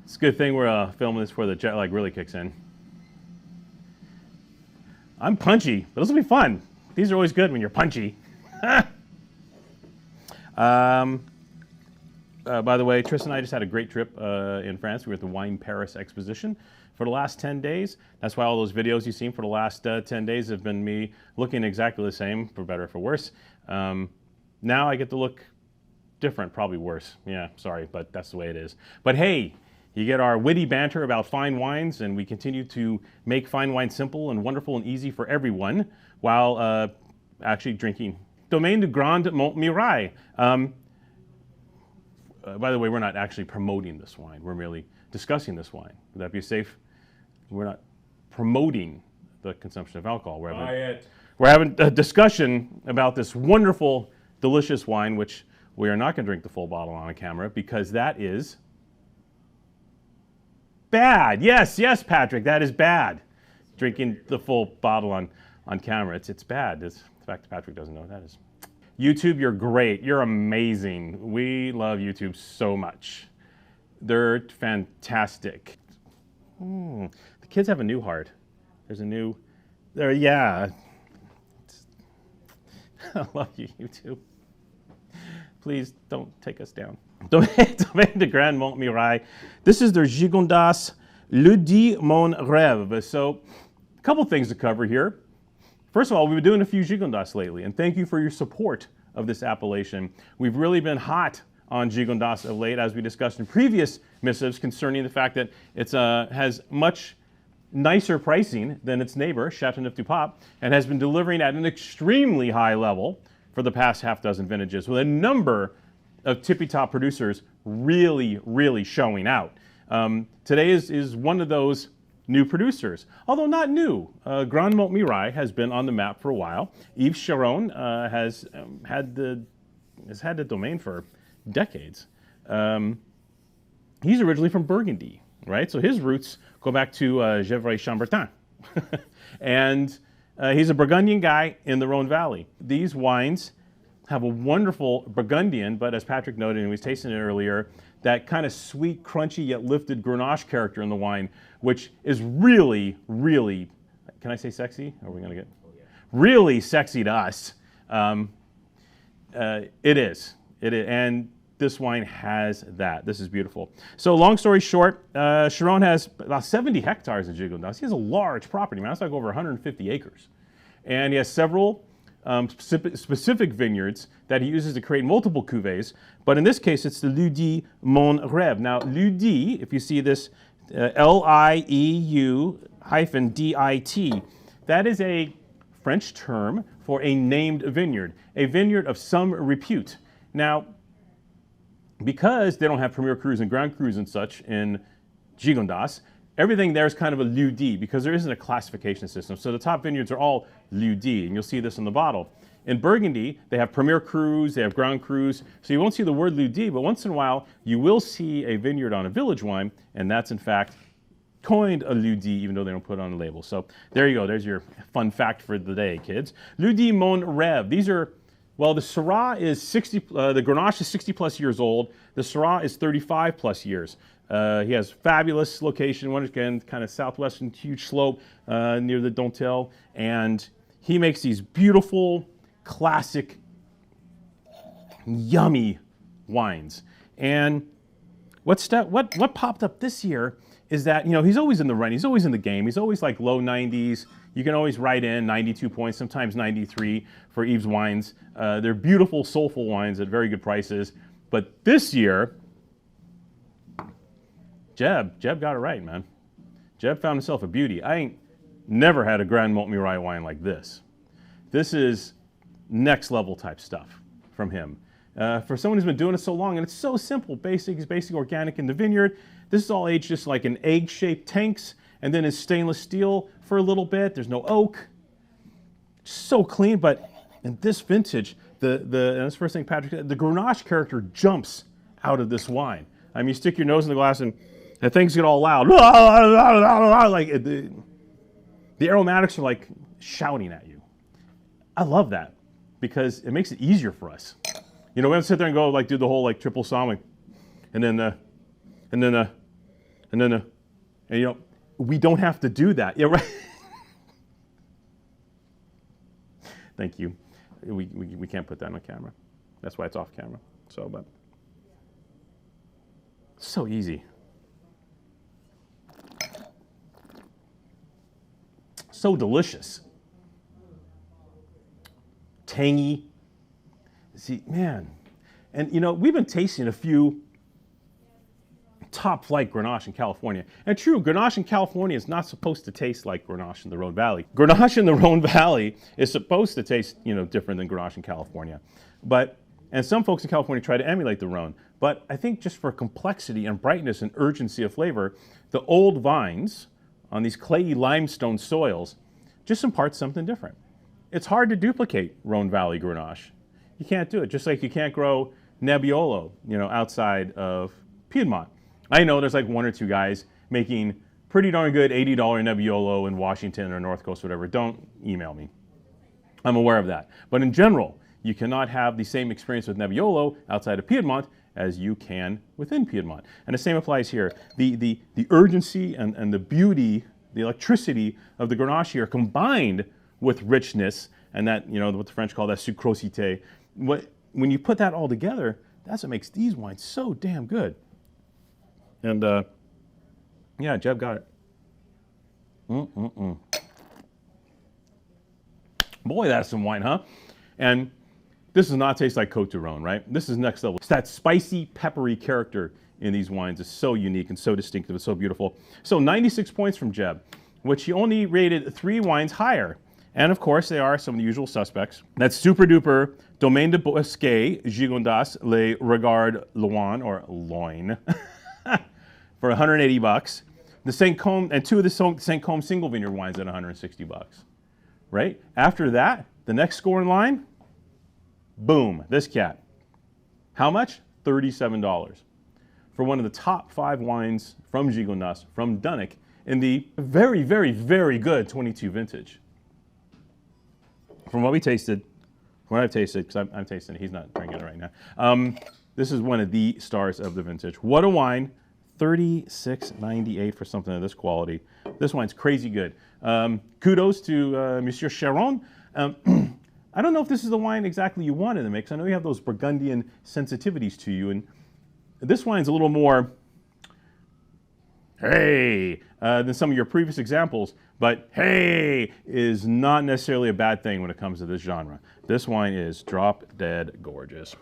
It's a good thing we're filming this before the jet lag really kicks in. I'm punchy, but this will be fun. These are always good when you're punchy. By the way, Tristan and I just had a great trip in France. We were at the Wine Paris exposition for the last 10 days. That's why all those videos you've seen for the last 10 days have been me looking exactly the same, for better or for worse. Now I get to look different, probably worse. Yeah, sorry, but that's the way it is. But hey, you get our witty banter about fine wines, and we continue to make fine wine simple and wonderful and easy for everyone while actually drinking. Domaine de Grand Montmirail. By the way, we're not actually promoting this wine. We're merely discussing this wine. Would that be safe? We're not promoting the consumption of alcohol. We're having a discussion about this wonderful, delicious wine, which we are not going to drink the full bottle on camera because that is bad. Yes, Patrick, that is bad. Drinking the full bottle on camera, it's bad. It's the fact that Patrick doesn't know what that is. YouTube, you're great. You're amazing. We love YouTube so much. They're fantastic. The kids have a new heart. There's a new, yeah. I love you, YouTube. Please don't take us down. Domaine de Grand Montmirail. This is their Gigondas Lieu-Dit Reve. So, a couple things to cover here. First of all, we've been doing a few Gigondas lately, and thank you for your support of this appellation. We've really been hot on Gigondas of late, as we discussed in previous missives concerning the fact that it has much nicer pricing than its neighbor, Châteauneuf-du-Pape, and has been delivering at an extremely high level for the past half dozen vintages, with a number of tippy-top producers really, really showing out. Today is one of those new producers, although not new. Grand Montmirail has been on the map for a while. Yves Charon has had the domain for decades. He's originally from Burgundy, right? So his roots go back to Gevrey-Chambertin. And he's a Burgundian guy in the Rhone Valley. These wines have a wonderful Burgundian, but as Patrick noted, and we was tasting it earlier, that kind of sweet, crunchy, yet lifted Grenache character in the wine, which is really, really, can I say sexy? Are we gonna get? Oh, yeah. Really sexy to us. It is, and this wine has that. This is beautiful. So long story short, Charon has about 70 hectares in Gigondas. He has a large property, man. That's like over 150 acres. And he has several specific vineyards that he uses to create multiple cuvées, but in this case it's the Lieu-Dit Reve. Now Lieu-Dit, if you see this Lieu-dit, that is a French term for a named vineyard of some repute. Now, because they don't have Premier Crus and Grand Crus and such in Gigondas, everything there is kind of a Lieu-Dit because there isn't a classification system. So the top vineyards are all Lieu-Dit, and you'll see this on the bottle. In Burgundy, they have Premier Crus, they have Grand Crus, so you won't see the word Lieu-Dit, but once in a while, you will see a vineyard on a village wine, and that's in fact coined a Lieu-Dit, even though they don't put it on the label. So there you go, there's your fun fact for the day, kids. Lieu-Dit Reve. These are, well, the Syrah is 60, the Grenache is 60 plus years old, the Syrah is 35 plus years. He has fabulous location, once again, kind of southwestern, huge slope near the Dontel, and he makes these beautiful, classic, yummy wines. And what popped up this year is that, you know, he's always in the run, he's always in the game, he's always like low 90s. You can always write in 92 points, sometimes 93 for Yves wines. They're beautiful, soulful wines at very good prices. But this year, Jeb got it right, man. Jeb found himself a beauty. I ain't never had a Grand Montmirail wine like this. This is next level type stuff from him. For someone who's been doing it so long, and it's so simple, basic, it's basically organic in the vineyard. This is all aged just like in egg-shaped tanks, and then in stainless steel for a little bit. There's no oak. So clean, but in this vintage, and that's the first thing Patrick said, the Grenache character jumps out of this wine. I mean, you stick your nose in the glass and things get all loud. Like the aromatics are like shouting at you. I love that because it makes it easier for us. You know, we have to sit there and go like do the whole like triple sommelier, and then And then, and, you know, we don't have to do that. Yeah, right. Thank you. We can't put that on camera. That's why it's off camera. So, but so easy. So delicious. Tangy. See, man. And you know, we've been tasting a few top flight Grenache in California. And true, Grenache in California is not supposed to taste like Grenache in the Rhone Valley. Grenache in the Rhone Valley is supposed to taste, you know, different than Grenache in California. And some folks in California try to emulate the Rhone. But I think just for complexity and brightness and urgency of flavor, the old vines on these clayey limestone soils just impart something different. It's hard to duplicate Rhone Valley Grenache. You can't do it, just like you can't grow Nebbiolo, you know, outside of Piedmont. I know there's like one or two guys making pretty darn good $80 Nebbiolo in Washington or North Coast, whatever. Don't email me. I'm aware of that. But in general, you cannot have the same experience with Nebbiolo outside of Piedmont as you can within Piedmont. And the same applies here. The urgency and the beauty, the electricity of the Grenache here combined with richness and that, you know, what the French call that sucrosité. When you put that all together, that's what makes these wines so damn good. And yeah, Jeb got it. Boy, that's some wine, huh? And this does not taste like Côte du Rhône, right? This is next level. It's that spicy, peppery character in these wines is so unique and so distinctive and so beautiful. So 96 points from Jeb, which he only rated 3 wines higher. And of course, they are some of the usual suspects. That's super duper Domaine de Bosquet, Gigondas, Le Regard Loin, or Loin, for 180 bucks. The St. Côme, and 2 of the St. Côme single vineyard wines at 160 bucks, right? After that, the next score in line, boom, this cat. How much? $37 for one of the top 5 wines from Gigondas, from Dunnuck, in the very, very, very good 22 vintage. From what we tasted, from what I've tasted, because I'm tasting it, he's not drinking it right now. This is one of the stars of the vintage. What a wine, $36.98 for something of this quality. This wine's crazy good. Kudos to Monsieur Charon. I don't know if this is the wine exactly you want in the mix. I know you have those Burgundian sensitivities to you, and this wine's a little more, hey, than some of your previous examples, but hey is not necessarily a bad thing when it comes to this genre. This wine is drop dead gorgeous.